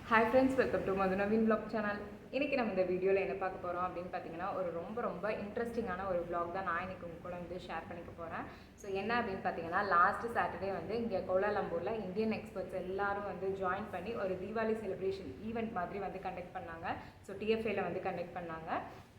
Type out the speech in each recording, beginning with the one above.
Hi friends, welcome to Madhunavin vlog channel. இன்றைக்கி நம்ம இந்த வீடியோவில் என்ன பார்க்க போகிறோம் அப்படின்னு பார்த்தீங்கன்னா ஒரு ரொம்ப இன்ட்ரெஸ்டிங்கான ஒரு vlog தான் நான் இன்றைக்கி உங்க கூட வந்து ஷேர் பண்ணிக்க போகிறேன். ஸோ என்ன அப்படின்னு பார்த்தீங்கன்னா லாஸ்ட் சாட்டர்டே வந்து இங்கே கோலாலம்பூரில் இந்தியன் எக்ஸ்பர்ட்ஸ் எல்லாரும் வந்து ஜாயின் பண்ணி ஒரு தீபாவளி செலிப்ரேஷன் ஈவெண்ட் மாதிரி வந்து கண்டக்ட் பண்ணாங்க. ஸோ டிஎஃப்ஏல வந்து கண்டக்ட் பண்ணாங்க.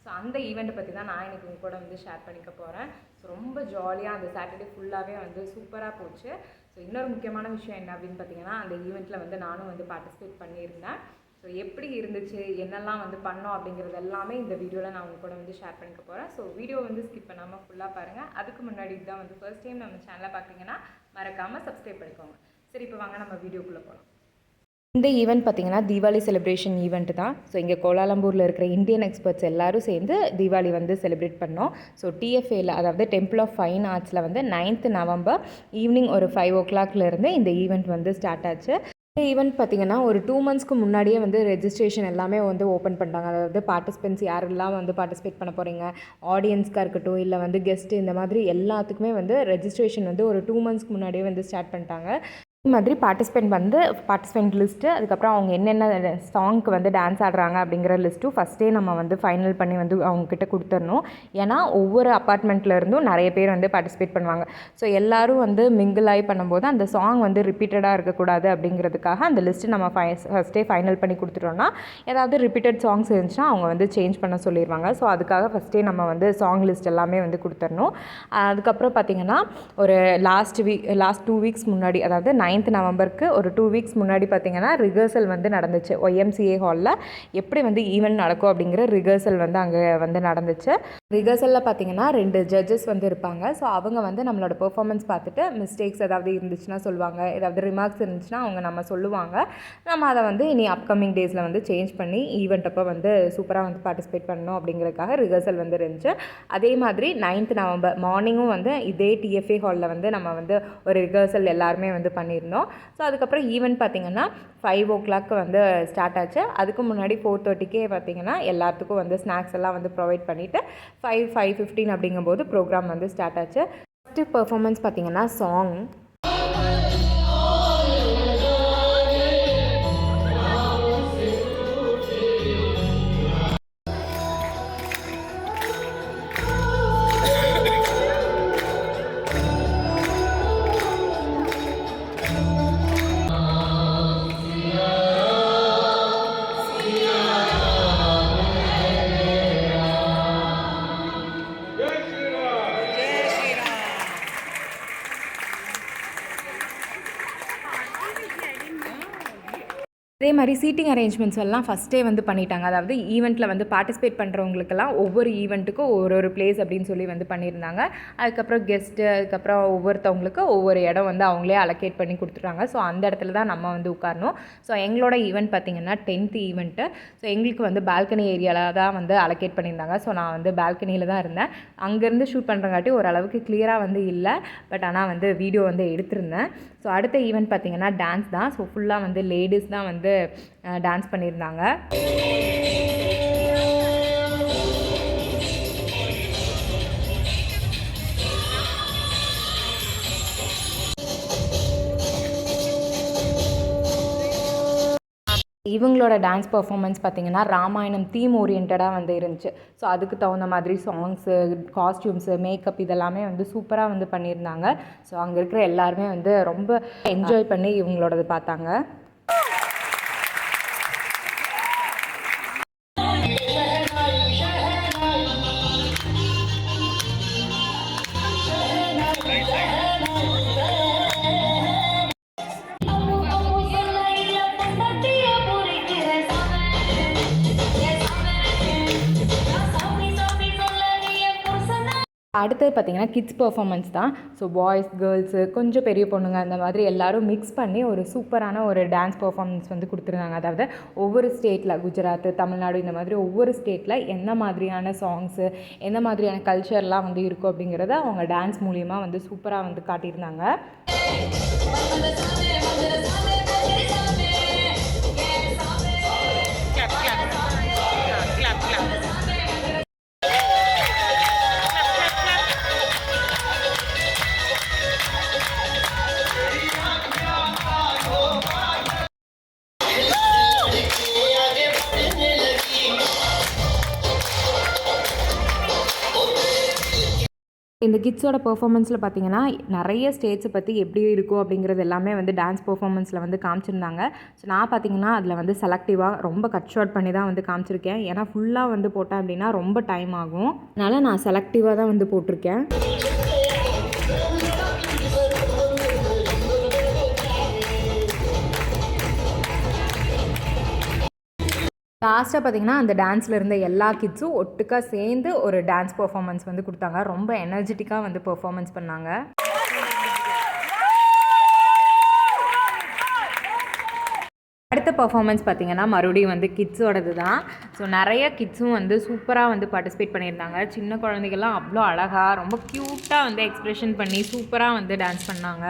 ஸோ அந்த ஈவெண்ட்டை பற்றி தான் நான் இன்றைக்கி உங்க கூட வந்து ஷேர் பண்ணிக்க போகிறேன். ஸோ ரொம்ப ஜாலியாக அந்த சாட்டர்டே ஃபுல்லாகவே வந்து சூப்பராக போச்சு. ஸோ இன்னொரு முக்கியமான விஷயம் என்ன அப்படின்னு பார்த்தீங்கன்னா அந்த ஈவெண்ட்டில் வந்து நானும் வந்து பார்ட்டிசிபேட் பண்ணியிருந்தேன். ஸோ எப்படி இருந்துச்சு, என்னெல்லாம் வந்து பண்ணோம் அப்படிங்கிறது எல்லாமே இந்த வீடியோவில் நான் உங்க கூட வந்து ஷேர் பண்ணிக்க போகிறேன். ஸோ வீடியோ வந்து ஸ்கிப் பண்ணாமல் ஃபுல்லாக பாருங்கள். அதுக்கு முன்னாடி இதுதான் வந்து ஃபர்ஸ்ட் டைம் நம்ம சேனலை பார்க்குறீங்கன்னா மறக்காமல் சப்ஸ்கிரைப் பண்ணிக்கோங்க. சரி, இப்போ வாங்க நம்ம வீடியோக்குள்ளே போகலாம். இந்த ஈவெண்ட் பார்த்திங்கன்னா தீபாவளி செலிப்ரேஷன் ஈவெண்ட் தான். ஸோ இங்கே கோலாலம்பூரில் இருக்கிற இந்தியன் எக்ஸ்பர்ட்ஸ் எல்லோரும் சேர்ந்து தீபாவளி வந்து செலிப்ரேட் பண்ணோம். ஸோ டிஎஃப்ஏல அதாவது டெம்பிள் ஆஃப் ஃபைன் ஆர்ட்ஸில் வந்து 9th நவம்பர் ஈவினிங் ஒரு 5 o'clockலேருந்து இந்த ஈவெண்ட் வந்து ஸ்டார்ட் ஆச்சு. இந்த ஈவெண்ட் பார்த்திங்கன்னா ஒரு 2 monthsக்கு முன்னாடியே வந்து ரெஜிஸ்ட்ரேஷன் எல்லாமே வந்து ஓப்பன் பண்ணிட்டாங்க. அதாவது பார்ட்டிசிபென்ட்ஸ் யாரெல்லாம் வந்து பார்ட்டிசிபேட் பண்ண போகிறீங்க, ஆடியன்ஸ்க்காக இருக்கட்டும் இல்லை வந்து கெஸ்ட்டு, இந்த மாதிரி எல்லாத்துக்குமே வந்து ரெஜிஸ்ட்ரேஷன் வந்து ஒரு 2 monthsக்கு முன்னாடியே வந்து ஸ்டார்ட் பண்ணிட்டாங்க. அதே மாதிரி பார்ட்டிசிபெண்ட் லிஸ்ட்டு, அதுக்கப்புறம் அவங்க என்னென்ன சாங்க்கு வந்து டான்ஸ் ஆடுறாங்க அப்படிங்கிற லிஸ்ட்டும் ஃபஸ்ட்டே நம்ம வந்து ஃபைனல் பண்ணி வந்து அவங்கக்கிட்ட கொடுத்துடணும். ஏன்னா ஒவ்வொரு அப்பார்ட்மெண்ட்லேருந்தும் நிறைய பேர் வந்து பார்ட்டிசிபேட் பண்ணுவாங்க. ஸோ எல்லோரும் வந்து மிங்கிள் ஆகி பண்ணும்போது அந்த சாங் வந்து ரிப்பீட்டடாக இருக்கக்கூடாது அப்படிங்கிறதுக்காக அந்த லிஸ்ட்டு நம்ம ஃபஸ்ட்டே ஃபைனல் பண்ணி கொடுத்துட்டோம்னா ஏதாவது ரிப்பீட்டட் சாங்ஸ் இருந்துச்சுன்னா அவங்க வந்து சேஞ்ச் பண்ண சொல்லிடுவாங்க. ஸோ அதுக்காக ஃபஸ்ட்டே நம்ம வந்து சாங் லிஸ்ட் எல்லாமே வந்து கொடுத்துடணும். அதுக்கப்புறம் பார்த்திங்கன்னா ஒரு லாஸ்ட் 2 weeks முன்னாடி, அதாவது 9th நவம்பருக்கு ஒரு 2 weeks முன்னாடி பார்த்திங்கன்னா ரிஹர்சல் வந்து நடந்துச்சு. YMCA ஹாலில் எப்படி வந்து ஈவெண்ட் நடக்கும் அப்படிங்கிற ரிஹர்சல் வந்து அங்கே வந்து நடந்துச்சு. ரிஹர்சலில் பார்த்திங்கன்னா 2 ஜட்ஜஸ் வந்து இருப்பாங்க. ஸோ அவங்க வந்து நம்மளோட பெர்ஃபார்மன்ஸ் பார்த்துட்டு மிஸ்டேக்ஸ் ஏதாவது இருந்துச்சுன்னா சொல்லுவாங்க, ஏதாவது ரிமார்க்ஸ் இருந்துச்சுன்னா அவங்க நம்ம சொல்லுவாங்க. நம்ம அதை வந்து இனி அப்கமிங் டேஸில் வந்து சேஞ்ச் பண்ணி ஈவெண்ட் அப்போ வந்து சூப்பராக வந்து பார்ட்டிசிபேட் பண்ணணும் அப்படிங்கிறதுக்காக ரிஹர்சல் வந்து இருந்துச்சு. அதே மாதிரி 9th நவம்பர் மார்னிங்கும் வந்து இதே டிஎஃப்ஏ ஹாலில் வந்து நம்ம வந்து ஒரு ரிஹர்சல் எல்லாருமே வந்து பண்ணியிருந்தோம். ஸோ அதுக்கப்புறம் ஈவெண்ட் பார்த்திங்கன்னா 5 o'clock வந்து ஸ்டார்ட் ஆச்சு. அதுக்கு முன்னாடி 4:30க்கே பார்த்திங்கன்னா எல்லாத்துக்கும் வந்து ஸ்நாக்ஸ் எல்லாம் வந்து ப்ரொவைட் பண்ணிவிட்டு 5:15 அப்படிங்கும்போது ப்ரோக்ராம் வந்து ஸ்டார்ட் ஆச்சு. ஃபஸ்ட்டு பெர்ஃபார்மன்ஸ் பார்த்திங்கன்னா சாங். அதே மாதிரி சீட்டிங் அரேஞ்ச்மெண்ட்ஸ் எல்லாம் ஃபஸ்ட்டே வந்து பண்ணிட்டாங்க. அதாவது ஈவெண்ட்டில் வந்து பார்ட்டிசிபேட் பண்ணுறவங்களுக்கெல்லாம் ஒவ்வொரு ஈவெண்ட்டுக்கும் ஒரு பிளேஸ் அப்படின்னு சொல்லி வந்து பண்ணியிருந்தாங்க. அதுக்கப்புறம் கெஸ்ட்டு, அதுக்கப்புறம் ஒவ்வொருத்தவங்களுக்கு ஒவ்வொரு இடம் வந்து அவங்களே அலோகேட் பண்ணி கொடுத்துட்டாங்க. ஸோ அந்த இடத்துல தான் நம்ம வந்து உட்காரணும். ஸோ எங்களோட ஈவெண்ட் பார்த்திங்கன்னா 10th ஈவெண்ட்டு. ஸோ எங்களுக்கு வந்து பால்கனி ஏரியாவில் தான் வந்து அலோகேட் பண்ணியிருந்தாங்க. ஸோ நான் வந்து பால்கனியில் தான் இருந்தேன். அங்கேருந்து ஷூட் பண்ணுறங்காட்டி ஓரளவுக்கு கிளியராக வந்து இல்லை, பட் ஆனால் வந்து வீடியோ வந்து எடுத்திருந்தேன். ஸோ அடுத்த ஈவெண்ட் பார்த்திங்கன்னா டான்ஸ் தான். ஸோ ஃபுல்லாக வந்து லேடிஸ் தான் வந்து டான்ஸ் பண்ணியிருந்தாங்க. இவங்களோட டான்ஸ் பர்ஃபார்மன்ஸ் பார்த்திங்கன்னா ராமாயணம் தீம் ஓரியன்டாக வந்து இருந்துச்சு. ஸோ அதுக்கு தகுந்த மாதிரி சாங்ஸு, காஸ்டியூம்ஸு, மேக்கப் இதெல்லாமே வந்து சூப்பராக வந்து பண்ணியிருந்தாங்க. ஸோ அங்கே இருக்கிற எல்லாருமே வந்து ரொம்ப என்ஜாய் பண்ணி இவங்களோடது பார்த்தாங்க. அடுத்தது பார்த்திங்கன்னா கிட்ஸ் பர்ஃபார்மன்ஸ் தான். ஸோ பாய்ஸ், கேர்ள்ஸு, கொஞ்சம் பெரிய பொண்ணுங்க அந்த மாதிரி எல்லோரும் மிக்ஸ் பண்ணி ஒரு சூப்பரான ஒரு டான்ஸ் பர்ஃபார்மன்ஸ் வந்து கொடுத்துருந்தாங்க. அதாவது ஒவ்வொரு ஸ்டேட்டில், குஜராத், தமிழ்நாடு, இந்த மாதிரி ஒவ்வொரு ஸ்டேட்டில் என்ன மாதிரியான சாங்ஸு, எந்த மாதிரியான கல்ச்சர்லாம் வந்து இருக்கும் அப்படிங்கிறத அவங்க டான்ஸ் மூலியமாக வந்து சூப்பராக வந்து காட்டியிருந்தாங்க. இந்த கிட்ஸோட பெர்ஃபார்மன்ஸில் பார்த்தீங்கன்னா நிறைய ஸ்டேட்ஸை பற்றி எப்படி இருக்கும் அப்படிங்கிறது எல்லாமே வந்து டான்ஸ் பெர்ஃபார்மன்ஸில் வந்து காமிச்சிருந்தாங்க. ஸோ நான் பார்த்தீங்கன்னா அதில் வந்து செலக்டிவாக ரொம்ப கட் ஷார்ட் பண்ணி தான் வந்து காமிச்சிருக்கேன். ஏன்னா ஃபுல்லாக வந்து போட்டேன் அப்படின்னா ரொம்ப டைம் ஆகும். அதனால் நான் செலக்டிவாக தான் வந்து போட்டிருக்கேன். லாஸ்ட்டாக பார்த்தீங்கன்னா அந்த டான்ஸில் இருந்த எல்லா கிட்ஸும் ஒட்டுக்காக சேர்ந்து ஒரு டான்ஸ் பெர்ஃபார்மன்ஸ் வந்து கொடுத்தாங்க. ரொம்ப எனர்ஜெட்டிக்காக வந்து பெர்ஃபார்மன்ஸ் பண்ணாங்க. அடுத்த பெர்ஃபார்மன்ஸ் பார்த்திங்கன்னா மறுபடியும் வந்து கிட்ஸோடது தான். ஸோ நிறைய கிட்ஸும் வந்து சூப்பராக வந்து பார்ட்டிசிபேட் பண்ணியிருந்தாங்க. சின்ன குழந்தைகள்லாம் அவ்வளோ அழகாக ரொம்ப க்யூட்டாக வந்து எக்ஸ்ப்ரெஷன் பண்ணி சூப்பராக வந்து டான்ஸ் பண்ணாங்க.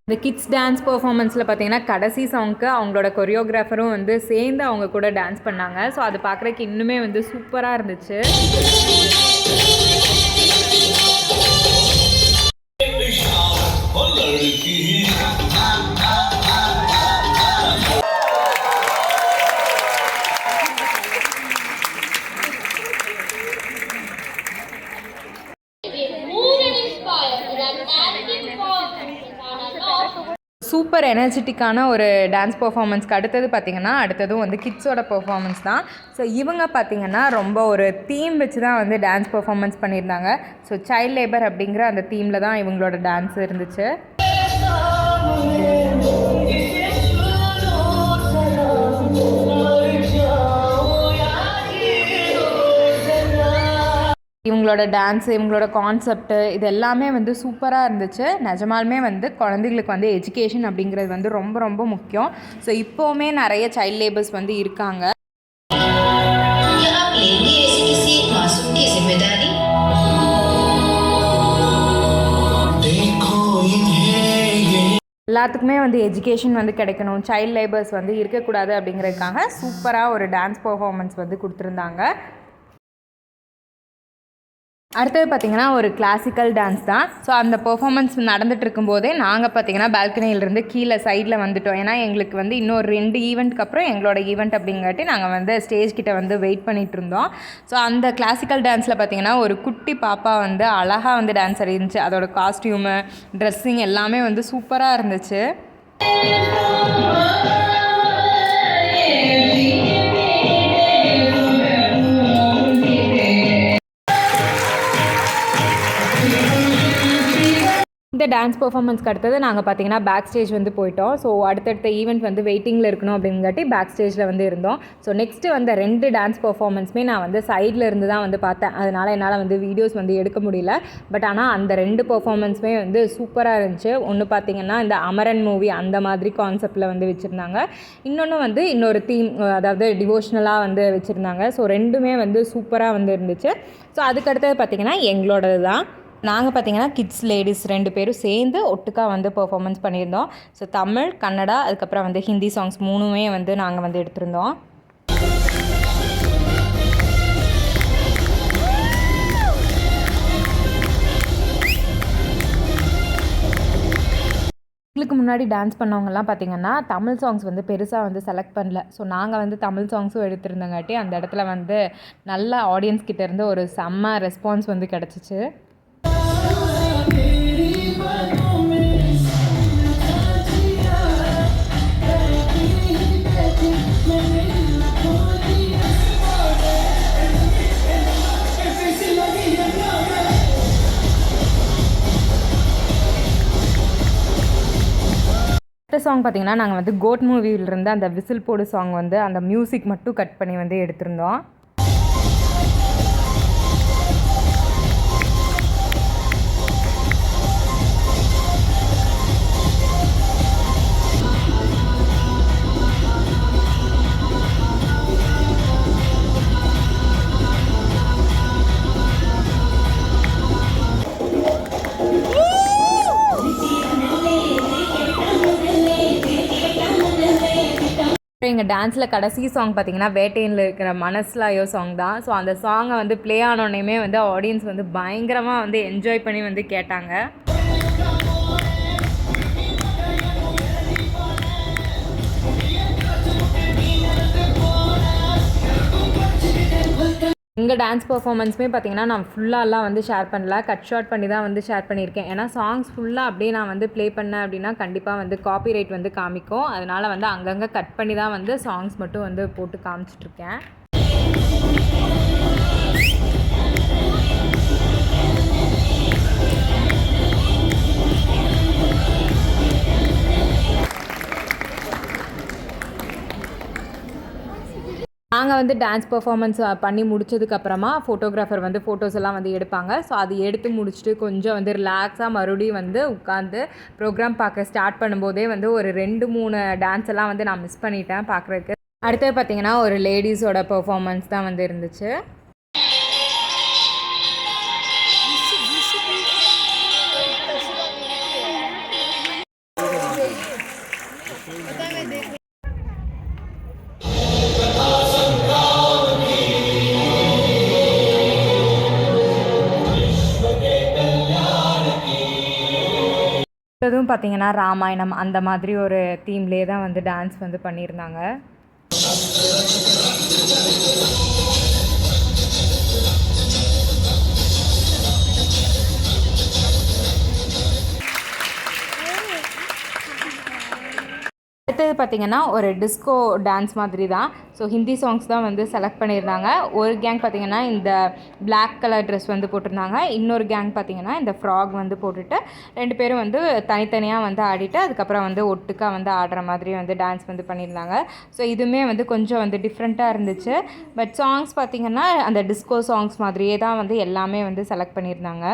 இந்த கிட்ஸ் டான்ஸ் பெர்ஃபார்மன்ஸில் பார்த்தீங்கன்னா கடைசி சாங்க்கு அவங்களோட கொரியோகிராஃபரும் வந்து சேர்ந்து அவங்க கூட டான்ஸ் பண்ணாங்க. ஸோ அது பார்க்குறதுக்கு இன்னுமே வந்து சூப்பராக இருந்துச்சு. சூப்பர் எனர்ஜெட்டிக்கான ஒரு டான்ஸ் பெர்ஃபார்மன்ஸ்க்கு அடுத்ததும் வந்து கிட்ஸோட பெர்ஃபார்மன்ஸ் தான். ஸோ இவங்க பார்த்திங்கன்னா ரொம்ப ஒரு தீம் வச்சு தான் வந்து டான்ஸ் பெர்ஃபார்மன்ஸ் பண்ணியிருந்தாங்க. ஸோ சைல்ட் லேபர் அப்படிங்கிற அந்த தீமில் தான் இவங்களோட டான்ஸ் இருந்துச்சு. இவங்களோட டான்ஸு, இவங்களோட கான்செப்ட்டு இது எல்லாமே வந்து சூப்பராக இருந்துச்சு. நிஜமாலுமே வந்து குழந்தைங்களுக்கு வந்து எஜுகேஷன் அப்படிங்கிறது வந்து ரொம்ப ரொம்ப முக்கியம். ஸோ இப்போவுமே நிறைய சைல்ட் லேபர்ஸ் வந்து இருக்காங்க. எல்லாத்துக்குமே வந்து எஜுகேஷன் வந்து கிடைக்கணும், சைல்ட் லேபர்ஸ் வந்து இருக்கக்கூடாது அப்படிங்கிறதுக்காக சூப்பராக ஒரு டான்ஸ் பெர்ஃபார்மன்ஸ் வந்து கொடுத்துருந்தாங்க. அடுத்தது பார்த்திங்கன்னா ஒரு கிளாசிக்கல் டான்ஸ் தான். ஸோ அந்த பெர்ஃபார்மன்ஸ் நடந்துகிட்டு இருக்கும்போதே நாங்கள் பார்த்திங்கன்னா பால்கனியிலேருந்து கீழே சைடில் வந்துவிட்டோம். ஏன்னா எங்களுக்கு வந்து இன்னொரு 2 ஈவெண்ட்க்கு அப்புறம் எங்களோட ஈவெண்ட் அப்படிங்காட்டி நாங்கள் வந்து ஸ்டேஜ் கிட்ட வந்து வெயிட் பண்ணிகிட்டு இருந்தோம். ஸோ அந்த கிளாசிக்கல் டான்ஸில் பார்த்திங்கன்னா ஒரு குட்டி பாப்பா வந்து அழகாக வந்து டான்ஸ் ஆடிருந்துச்சு. அதோட காஸ்டியூமு, ட்ரெஸ்ஸிங் எல்லாமே வந்து சூப்பராக இருந்துச்சு. இந்த டான்ஸ் பெர்ஃபார்மன்ஸ்க்கு அடுத்தது நாங்கள் பார்த்தீங்கன்னா பேக் ஸ்டேஜ் வந்து போயிட்டோம். ஸோ அடுத்தடுத்த ஈவெண்ட் வந்து வெயிட்டிங்கில் இருக்கணும் அப்படிங்காட்டி பேக் ஸ்டேஜில் வந்து இருந்தோம். ஸோ நெக்ஸ்ட்டு வந்து 2 டான்ஸ் பெர்ஃபார்மன்ஸுமே நான் வந்து சைடில் இருந்து தான் வந்து பார்த்தேன். அதனால் என்னால் வந்து வீடியோஸ் வந்து எடுக்க முடியல. பட் ஆனால் அந்த 2 பெர்ஃபார்மன்ஸுமே வந்து சூப்பராக இருந்துச்சு. ஒன்று பார்த்திங்கன்னா இந்த அமரன் மூவி அந்த மாதிரி கான்செப்டில் வந்து வச்சுருந்தாங்க. இன்னொன்று வந்து இன்னொரு தீம், அதாவது டிவோஷ்னலாக வந்து வச்சுருந்தாங்க. ஸோ 2மே வந்து சூப்பராக வந்து இருந்துச்சு. ஸோ அதுக்கடுத்தது பார்த்திங்கன்னா எங்களோடது தான். நாங்கள் பார்த்திங்கன்னா கிட்ஸ், லேடிஸ் 2 பேரும் சேர்ந்து ஒட்டுக்காக வந்து பெர்ஃபார்மன்ஸ் பண்ணியிருந்தோம். ஸோ தமிழ், கன்னடா, அதுக்கப்புறம் வந்து ஹிந்தி சாங்ஸ் 3மே வந்து நாங்கள் வந்து எடுத்திருந்தோம். எங்களுக்கு முன்னாடி டான்ஸ் பண்ணவங்கலாம் பார்த்திங்கன்னா தமிழ் சாங்ஸ் வந்து பெருசாக வந்து செலக்ட் பண்ணல. ஸோ நாங்கள் வந்து தமிழ் சாங்ஸும் எடுத்திருந்தங்காட்டி அந்த இடத்துல வந்து நல்ல ஆடியன்ஸ் கிட்டேருந்து ஒரு செம்ம ரெஸ்பான்ஸ் வந்து கிடச்சிச்சு. சாங் பார்த்திங்கன்னா நாங்கள் வந்து கோட் மூவியிலிருந்து அந்த விசில் போடு சாங் வந்து அந்த மியூசிக் மட்டும் கட் பண்ணி வந்து எடுத்திருந்தோம். எங்கள் டான்ஸில் கடைசி சாங் பார்த்திங்கன்னா வேட்டையனில் இருக்கிற மனசுலாயோ சாங் தான். ஸோ அந்த சாங்கை வந்து ப்ளே ஆனோடனேயுமே வந்து ஆடியன்ஸ் வந்து பயங்கரமாக வந்து என்ஜாய் பண்ணி வந்து கேட்டாங்க. எங்கள் டான்ஸ் பர்ஃபார்மன்ஸுமே பார்த்திங்கன்னா நான் ஃபுல்லாலாம் வந்து ஷேர் பண்ணல, கட் ஷார்ட் பண்ணி தான் வந்து ஷேர் பண்ணியிருக்கேன். ஏன்னா சாங்ஸ் ஃபுல்லாக அப்படியே நான் வந்து ப்ளே பண்ணேன் அப்படின்னா கண்டிப்பாக வந்து காப்பிரைட் வந்து காமிக்கும். அதனால் வந்து அங்கங்கே கட் பண்ணி தான் வந்து சாங்ஸ் மட்டும் வந்து போட்டு காமிச்சிட்ருக்கேன். நாங்கள் வந்து டான்ஸ் பர்ஃபார்மன்ஸ் பண்ணி முடிச்சதுக்கப்புறமா ஃபோட்டோகிராஃபர் வந்து ஃபோட்டோஸ் எல்லாம் வந்து எடுப்பாங்க. ஸோ அது எடுத்து முடிச்சுட்டு கொஞ்சம் வந்து ரிலாக்ஸாக மறுபடியும் வந்து உட்காந்து ப்ரோக்ராம் பார்க்க ஸ்டார்ட் பண்ணும்போதே வந்து ஒரு 2-3 டான்ஸ் எல்லாம் வந்து நான் மிஸ் பண்ணிட்டேன் பார்க்குறதுக்கு. அடுத்தது பார்த்திங்கன்னா ஒரு லேடிஸோட பர்ஃபார்மன்ஸ் தான் வந்து இருந்துச்சு. அதுவும் பார்த்திங்கன்னா ராமாயணம் அந்த மாதிரி ஒரு தீம்லேயே தான் வந்து டான்ஸ் வந்து பண்ணியிருந்தாங்க. அடுத்தது பார்த்திங்கன்னா ஒரு டிஸ்கோ டான்ஸ் மாதிரி தான். ஸோ ஹிந்தி சாங்ஸ் தான் வந்து செலக்ட் பண்ணியிருந்தாங்க. ஒரு கேங் பார்த்திங்கன்னா இந்த பிளாக் கலர் ட்ரெஸ் வந்து போட்டிருந்தாங்க. இன்னொரு கேங் பார்த்திங்கன்னா இந்த ஃப்ராக் வந்து போட்டுட்டு 2 பேரும் வந்து தனித்தனியாக வந்து ஆடிட்டு அதுக்கப்புறம் வந்து ஒட்டுக்காக வந்து ஆடுற மாதிரி வந்து டான்ஸ் வந்து பண்ணியிருந்தாங்க. ஸோ இதுவுமே வந்து கொஞ்சம் வந்து டிஃப்ரெண்ட்டாக இருந்துச்சு. பட் சாங்ஸ் பார்த்திங்கன்னா அந்த டிஸ்கோ சாங்ஸ் மாதிரியே தான் வந்து எல்லாமே வந்து செலக்ட் பண்ணியிருந்தாங்க.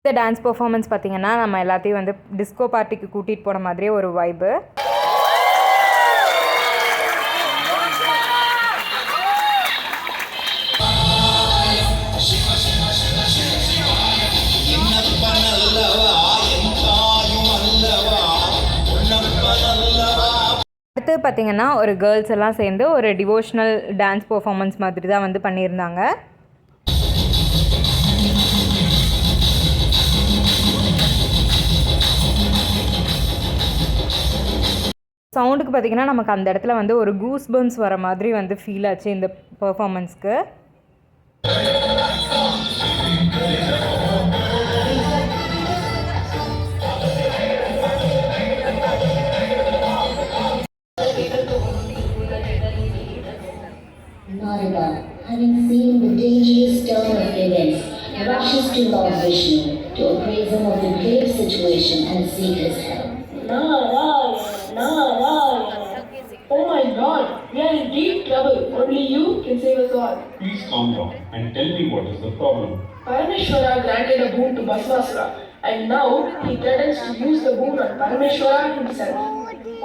இந்த டான்ஸ் பர்ஃபார்மன்ஸ் பார்த்திங்கன்னா நம்ம எல்லாத்தையும் வந்து டிஸ்கோ பார்ட்டிக்கு கூட்டிகிட்டு போன மாதிரியே ஒரு வைபு. அடுத்து பார்த்திங்கன்னா ஒரு கேர்ள்ஸ் எல்லாம் சேர்ந்து ஒரு டிவோஷனல் டான்ஸ் பர்ஃபார்மன்ஸ் மாதிரி தான் வந்து பண்ணியிருந்தாங்க. சவுண்டுக்கு பார்த்திங்கன்னா நமக்கு அந்த இடத்துல வந்து ஒரு கூஸ் பம்ப்ஸ் வர மாதிரி வந்து ஃபீல் ஆச்சு இந்த பர்ஃபார்மன்ஸ்க்கு. Narada, having seen the dangerous turn of events, rushes to Lord Vishnu to appraise him of the grave situation and seek his help. Oh my God, we are in deep trouble. Only you can save us all. Please calm down and tell me what is the problem. Parameshwara granted a boon to Bhasmasura, and now he threatens to use the boon on Parameshwara himself.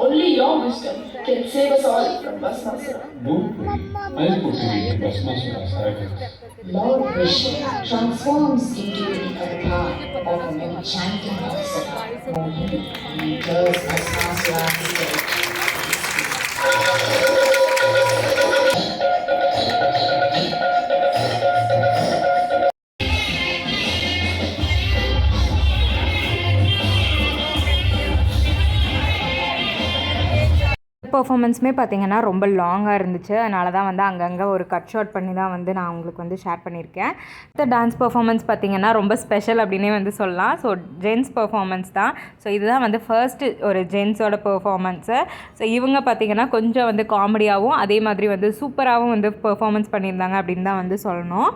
Only your wisdom can save us all from Bhasmasura. Don't worry, I'll put him into Bhasmasura's service. Lord Vishnu transforms into the avatar of an enchanting Apsara, Mohini, and enters Bhasmasura's stage. பர்ஃபார்மன்ஸுமே பார்த்திங்கன்னா ரொம்ப லாங்காக இருந்துச்சு. அதனால தான் வந்து அங்கங்கே ஒரு cut shot பண்ணி தான் வந்து நான் உங்களுக்கு வந்து ஷேர் பண்ணியிருக்கேன். இந்த டான்ஸ் பர்ஃபார்மன்ஸ் பார்த்திங்கன்னா ரொம்ப ஸ்பெஷல் அப்படின்னே வந்து சொல்லலாம். ஸோ ஜென்ஸ் பர்ஃபார்மன்ஸ் தான். ஸோ இதுதான் வந்து ஃபர்ஸ்ட்டு ஒரு ஜென்ஸோட பர்ஃபார்மன்ஸு. ஸோ இவங்க பார்த்திங்கன்னா கொஞ்சம் வந்து காமெடியாகவும் அதே மாதிரி வந்து சூப்பராகவும் வந்து பர்ஃபார்மன்ஸ் பண்ணியிருந்தாங்க அப்படின்னு தான் வந்து சொல்லணும்.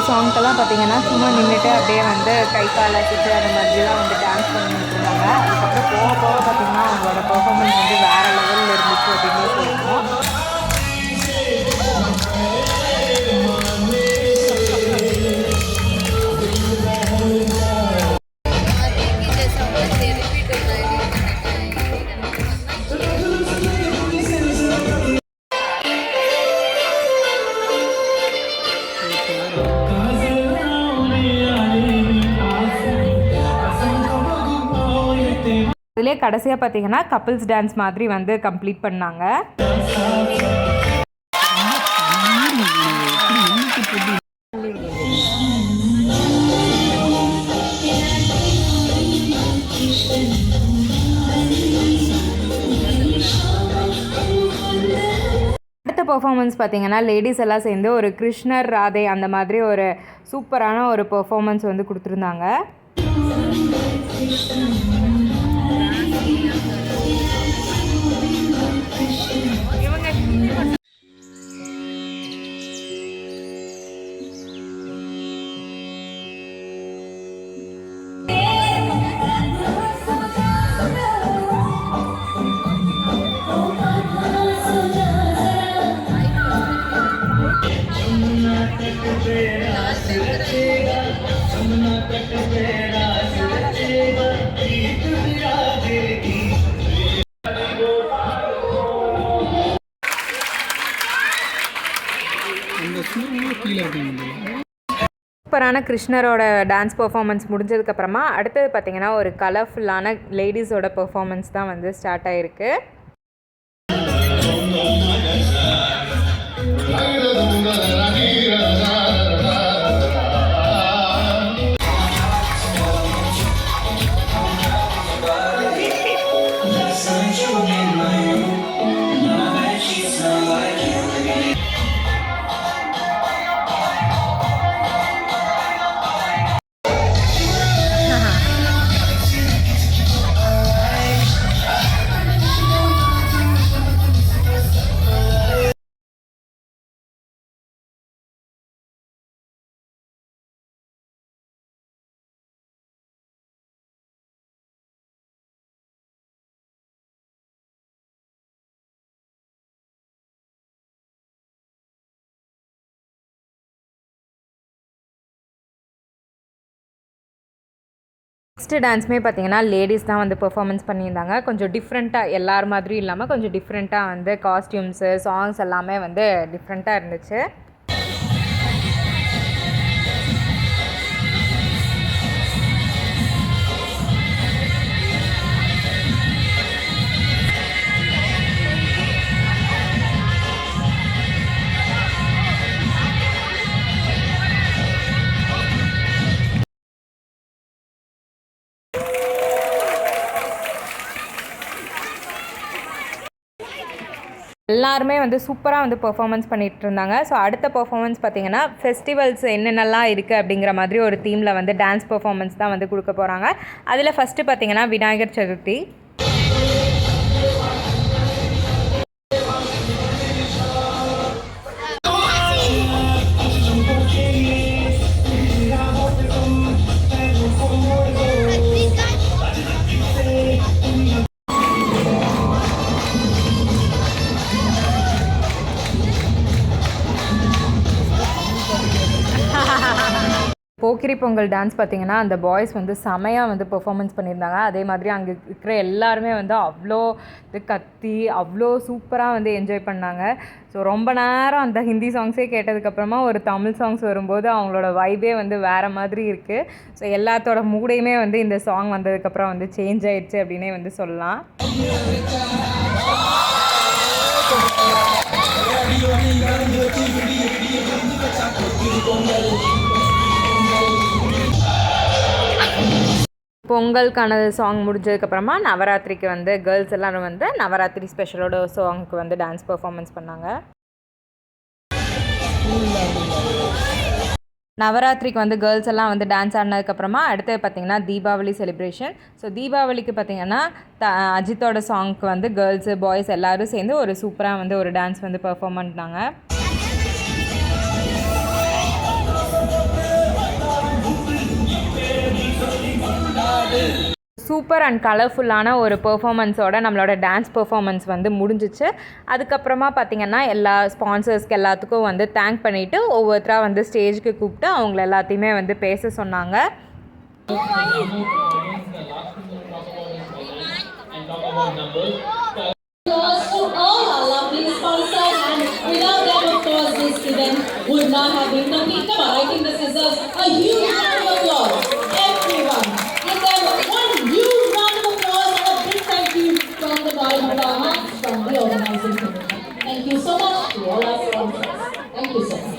சாங்க்கெல்லாம் பார்த்தீங்கன்னா சும்மா நின்றுட்டு அப்படியே வந்து கை கால் அசைச்சு அந்த மாதிரிலாம் வந்து டான்ஸ் பண்ணிட்டு இருந்தாங்க. அதுக்கப்புறம் போக போக பார்த்தீங்கன்னா அவங்களோட பெர்ஃபார்மன்ஸ் வந்து வேறு லெவலில் இருந்துச்சு அப்படின்னு சொல்லணும். இதுலேயே கடைசியாக பார்த்தீங்கன்னா கப்பிள்ஸ் டான்ஸ் மாதிரி வந்து கம்ப்ளீட் பண்ணாங்க. அடுத்த பெர்ஃபார்மன்ஸ் பார்த்தீங்கன்னா லேடிஸ் எல்லாம் சேர்ந்து ஒரு கிருஷ்ணர் ராதே அந்த மாதிரி ஒரு சூப்பரான ஒரு பெர்ஃபார்மன்ஸ் வந்து கொடுத்துருந்தாங்க. சூப்பரான கிருஷ்ணரோட டான்ஸ் பெர்ஃபார்மன்ஸ் முடிஞ்சதுக்கப்புறமா அடுத்தது பார்த்திங்கன்னா ஒரு கலர்ஃபுல்லான லேடிஸோட பெர்ஃபார்மன்ஸ் தான் வந்து ஸ்டார்ட் ஆகிருக்கு. நெக்ஸ்ட்டு டான்ஸுமே பார்த்தீங்கன்னா லேடிஸ் தான் வந்து பெர்ஃபார்மன்ஸ் பண்ணியிருந்தாங்க. கொஞ்சம் டிஃப்ரெண்ட்டாக எல்லார் மாதிரியும் இல்லாமல் கொஞ்சம் டிஃப்ரெண்ட்டாக வந்து காஸ்டியூம்ஸு சாங்ஸ் எல்லாமே வந்து டிஃப்ரெண்ட்டாக இருந்துச்சு. எல்லாருமே வந்து சூப்பராக வந்து பெர்ஃபார்மன்ஸ் பண்ணிகிட்டு இருந்தாங்க. ஸோ அடுத்த பெர்ஃபார்மன்ஸ் பார்த்திங்கன்னா ஃபெஸ்டிவல்ஸ் என்னென்னலாம் இருக்குது அப்படிங்கிற மாதிரி ஒரு தீமில் வந்து டான்ஸ் பெர்ஃபார்மன்ஸ் தான் வந்து கொடுக்க போகிறாங்க. அதில் ஃபஸ்ட்டு பார்த்திங்கன்னா விநாயகர் சதுர்த்தி. போக்கிரி பொங்கல் டான்ஸ் பார்த்திங்கன்னா அந்த பாய்ஸ் வந்து செமையாக வந்து பெர்ஃபார்மன்ஸ் பண்ணியிருந்தாங்க. அதே மாதிரி அங்கே இருக்கிற எல்லாருமே வந்து அவ்வளோ இது கத்தி அவ்வளோ சூப்பராக வந்து என்ஜாய் பண்ணாங்க. ஸோ ரொம்ப நேரம் அந்த ஹிந்தி சாங்ஸே கேட்டதுக்கப்புறமா ஒரு தமிழ் சாங்ஸ் வரும்போது அவங்களோட வைபே வந்து வேறு மாதிரி இருக்குது. ஸோ எல்லாத்தோட மூடையுமே வந்து இந்த சாங் வந்ததுக்கப்புறம் வந்து சேஞ்ச் ஆயிடுச்சு அப்படின்னே வந்து சொல்லலாம். பொங்கலுக்கான சாங் முடிஞ்சதுக்கப்புறமா நவராத்திரிக்கு வந்து கேர்ள்ஸ் எல்லோரும் வந்து நவராத்திரி ஸ்பெஷலோட சாங்க்கு வந்து டான்ஸ் பெர்ஃபார்மன்ஸ் பண்ணாங்க. நவராத்திரிக்கு வந்து கேர்ள்ஸ் எல்லாம் வந்து டான்ஸ் ஆடினதுக்கப்புறமா அடுத்தது பார்த்திங்கன்னா தீபாவளி செலிப்ரேஷன். ஸோ தீபாவளிக்கு பார்த்திங்கன்னா அஜித்தோட சாங்க்கு வந்து கேர்ள்ஸு பாய்ஸ் எல்லோரும் சேர்ந்து ஒரு சூப்பராக வந்து ஒரு டான்ஸ் வந்து பெர்ஃபார்ம் பண்ணாங்க. சூப்பர் அண்ட் கலர்ஃபுல்லான ஒரு பெர்ஃபார்மன்ஸோட நம்மளோட டான்ஸ் பெர்ஃபார்மன்ஸ் வந்து முடிஞ்சிச்சு. அதுக்கப்புறமா பார்த்திங்கன்னா எல்லா ஸ்பான்சர்ஸ்க்கு எல்லாத்துக்கும் வந்து தேங்க் பண்ணிவிட்டு ஒவ்வொருத்தராக வந்து ஸ்டேஜுக்கு கூப்பிட்டு அவங்கள எல்லாத்தையுமே வந்து பேச சொன்னாங்க. To all our lovely sponsors, and without them, of course, this event would not have been complete. Come on, I think this deserves a huge round of applause, everyone. Give them one huge round of applause and a big thank you from the bottom of our hearts from the organizing committee. Thank you so much to all our sponsors. Thank you so much.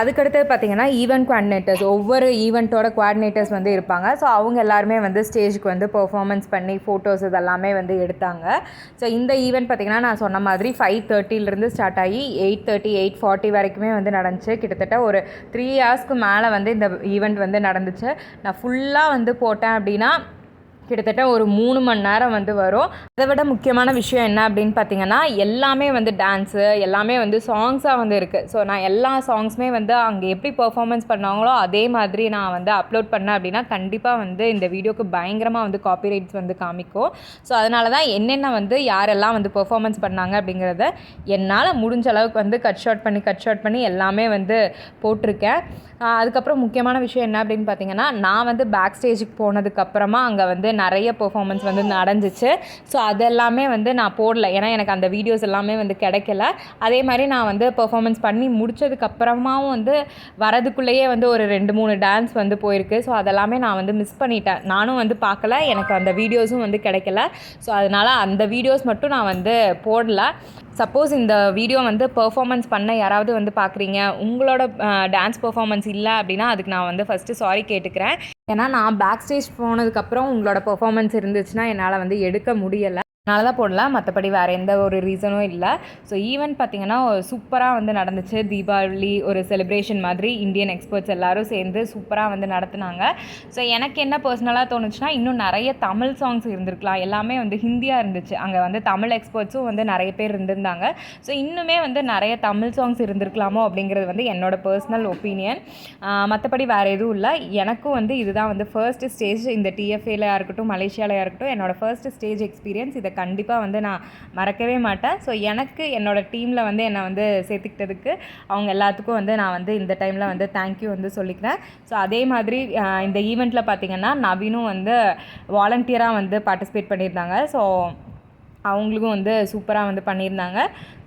அதுக்கடுத்து பார்த்திங்கன்னா event coordinators, ஒவ்வொரு ஈவெண்ட்டோட coordinators வந்து இருப்பாங்க. So அவங்க எல்லாருமே வந்து ஸ்டேஜுக்கு வந்து பெர்ஃபார்மன்ஸ் பண்ணி ஃபோட்டோஸ் இதெல்லாமே வந்து எடுத்தாங்க. ஸோ இந்த ஈவெண்ட் பார்த்திங்கன்னா நான் சொன்ன மாதிரி 5:30 ஸ்டார்ட் ஆகி 8:30 8:40 வரைக்குமே வந்து நடந்துச்சு. கிட்டத்தட்ட ஒரு 3 ஹவர்ஸ்க்கு மேலே வந்து இந்த ஈவெண்ட் வந்து நடந்துச்சு. நான் ஃபுல்லாக வந்து போட்டேன் அப்படின்னா கிட்டத்தட்ட ஒரு 3 மணி நேரம் வந்து வரும். அதை விட முக்கியமான விஷயம் என்ன அப்படின்னு பார்த்தீங்கன்னா, எல்லாமே வந்து டான்ஸு எல்லாமே வந்து சாங்ஸாக வந்து இருக்குது. ஸோ நான் எல்லா சாங்ஸுமே வந்து அங்கே எப்படி பெர்ஃபார்மன்ஸ் பண்ணாங்களோ அதே மாதிரி நான் வந்து அப்லோட் பண்ணேன் அப்படின்னா கண்டிப்பாக வந்து இந்த வீடியோக்கு பயங்கரமாக வந்து காப்பிரைட்ஸ் வந்து காமிக்கும். ஸோ அதனால தான் என்னென்ன வந்து யாரெல்லாம் வந்து பெர்ஃபார்மன்ஸ் பண்ணாங்க அப்படிங்கிறத என்னால் முடிஞ்ச அளவுக்கு வந்து கட் ஷாட் பண்ணி எல்லாமே வந்து போட்டிருக்கேன். அதுக்கப்புறம் முக்கியமான விஷயம் என்ன அப்படின்னு பார்த்தீங்கன்னா, நான் வந்து பேக் ஸ்டேஜுக்கு போனதுக்கப்புறமா அங்கே வந்து நிறைய பெர்ஃபார்மன்ஸ் வந்து நடந்துச்சு. ஸோ அதெல்லாமே வந்து நான் போடல, ஏன்னா எனக்கு அந்த வீடியோஸ் எல்லாமே வந்து கிடைக்கல. அதே மாதிரி நான் வந்து பெர்ஃபார்மன்ஸ் பண்ணி முடித்ததுக்கப்புறமாவும் வந்து வரதுக்குள்ளேயே வந்து ஒரு 2-3 டான்ஸ் வந்து போயிருக்கு. ஸோ அதெல்லாமே நான் வந்து மிஸ் பண்ணிட்டேன். நானும் வந்து பார்க்கல, எனக்கு அந்த வீடியோஸும் வந்து கிடைக்கல. ஸோ அதனால் அந்த வீடியோஸ் மட்டும் நான் வந்து போடல. சப்போஸ் இந்த வீடியோ வந்து பெர்ஃபார்மன்ஸ் பண்ண யாராவது வந்து பார்க்குறீங்க, உங்களோட டான்ஸ் பெர்ஃபார்மன்ஸ் இல்லை அப்படின்னா அதுக்கு நான் வந்து ஃபஸ்ட்டு சாரி கேட்டுக்கிறேன். ஏன்னா நான் பேக் ஸ்டேஜ் போனதுக்கப்புறம் உங்களோட பெர்ஃபார்மன்ஸ் இருந்துச்சுன்னா என்னால் வந்து எடுக்க முடியலை, அதனால தான் போடல. மற்றபடி வேறு எந்த ஒரு ரீசனும் இல்லை. ஸோ ஈவெண்ட் பார்த்திங்கன்னா சூப்பராக வந்து நடந்துச்சு. தீபாவளி ஒரு செலிப்ரேஷன் மாதிரி இந்தியன் எக்ஸ்பர்ட்ஸ் எல்லோரும் சேர்ந்து சூப்பராக வந்து நடத்துனாங்க. ஸோ எனக்கு என்ன பர்சனலாக தோணுச்சுன்னா, இன்னும் நிறைய தமிழ் சாங்ஸ் இருந்திருக்கலாம். எல்லாமே வந்து ஹிந்தியாக இருந்துச்சு. அங்கே வந்து தமிழ் எக்ஸ்பர்ட்ஸும் வந்து நிறைய பேர் இருந்திருந்தாங்க. ஸோ இன்னுமே வந்து நிறைய தமிழ் சாங்ஸ் இருந்திருக்கலாமோ அப்படிங்கிறது வந்து என்னோட பர்சனல் ஒப்பீனியன். மற்றபடி வேறு எதுவும் இல்லை. எனக்கும் வந்து இதுதான் வந்து ஃபர்ஸ்ட் ஸ்டேஜ். இந்த டிஎஃப்ஏலையாக இருக்கட்டும் மலேசியாலையாக இருக்கட்டும் என்னோடய ஃபர்ஸ்ட் ஸ்டேஜ் எக்ஸ்பீரியன்ஸ். இதை கண்டிப்பாக வந்து நான் மறக்கவே மாட்டேன். ஸோ எனக்கு என்னோடய டீமில் வந்து என்னை வந்து சேர்த்துக்கிட்டதுக்கு அவங்க எல்லாத்துக்கும் வந்து நான் வந்து இந்த டைமில் வந்து தேங்க்யூ வந்து சொல்லிக்கிறேன். ஸோ அதே மாதிரி இந்த ஈவெண்ட்டில் பார்த்திங்கன்னா நவீனும் வந்து வாலண்டியராக வந்து பார்ட்டிசிபேட் பண்ணியிருந்தாங்க. ஸோ அவங்களுக்கும் வந்து சூப்பராக வந்து பண்ணியிருந்தாங்க.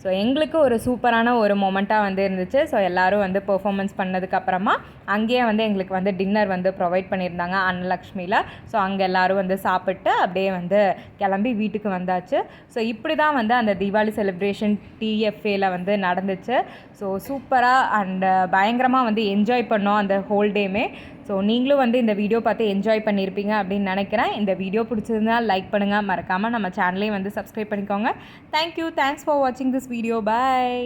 ஸோ எங்களுக்கு ஒரு சூப்பரான ஒரு மொமெண்ட்டாக வந்து இருந்துச்சு. ஸோ எல்லோரும் வந்து பெர்ஃபார்மன்ஸ் பண்ணதுக்கப்புறமா அங்கேயே வந்து எங்களுக்கு வந்து டின்னர் வந்து ப்ரொவைட் பண்ணியிருந்தாங்க அன்னலக்ஷ்மியில். ஸோ அங்கே எல்லோரும் வந்து சாப்பிட்டு அப்படியே வந்து கிளம்பி வீட்டுக்கு வந்தாச்சு. ஸோ இப்படி தான் வந்து அந்த தீபாவளி செலிப்ரேஷன் டிஎஃப்ஏல வந்து நடந்துச்சு. ஸோ சூப்பராக அண்ட் பயங்கரமாக வந்து என்ஜாய் பண்ணோம் அந்த ஹோல் டேமே. ஸோ நீங்களும் வந்து இந்த வீடியோ பார்த்து என்ஜாய் பண்ணியிருப்பீங்க அப்படின்னு நினைக்கிறேன். இந்த வீடியோ பிடிச்சிருந்தால் லைக் பண்ணுங்கள், மறக்காமல் நம்ம சேனலையும் வந்து சப்ஸ்கிரைப் பண்ணிக்கோங்க. தேங்க்யூ, தேங்க்ஸ் ஃபார் வாட்சிங் திஸ் வீடியோ. பாய்.